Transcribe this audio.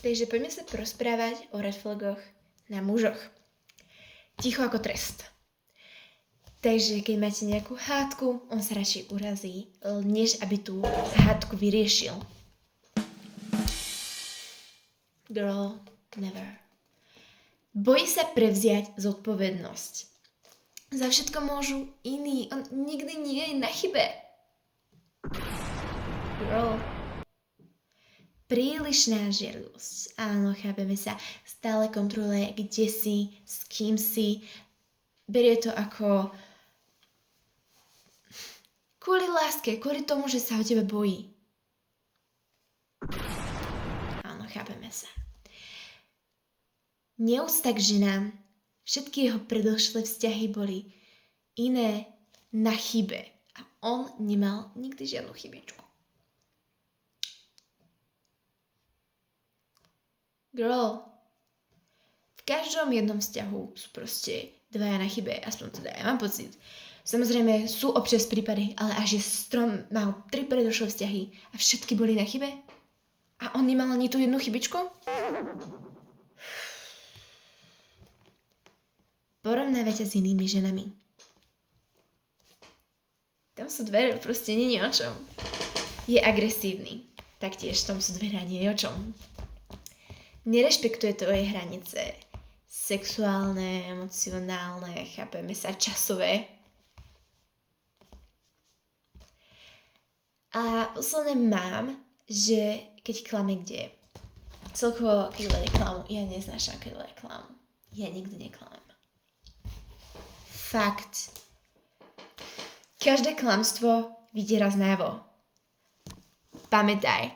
Takže poďme sa porozprávať o red flagoch na mužoch. Ticho ako trest. Takže keď máte nejakú hádku, on sa radšej urazí, než aby tú hádku vyriešil. Girl, never. Bojí sa prevziať zodpovednosť. Za všetko môžu iní, on nikdy nie je na chybe. Girl. Prílišná žiarlivosť. Áno, chápeme sa. Stále kontroluje, kde si, s kým si. Berie to ako kvôli láske, kvôli tomu, že sa o tebe bojí. Áno, chápeme sa. Neúcta k ženám. Všetky jeho predošlé vzťahy boli iné na chybe. A on nemal nikdy žiadnu chybičku. Girl, v každom jednom vzťahu sú proste dvaja na chybe, aspoň teda ja mám pocit. Samozrejme sú občas prípady, ale až je strom mal 3 predošlé vzťahy a všetky boli na chybe? A on nemal ani tú jednu chybičku? Porovnávajte s inými ženami. Tam sú dvere, proste nie je o čom. Je agresívny. Taktiež tam sú dvere a nie je o čom. Nerešpektuje tvoje hranice. Sexuálne, emocionálne, chápeme sa, časové. A posledné mám, že keď klame kde. Celkovo, keď ľudia klamu, ja neznášam, keď ľudia klamu. Ja nikdy neklamem. Fakt. Každé klamstvo vidie raz najavo. Pamätaj.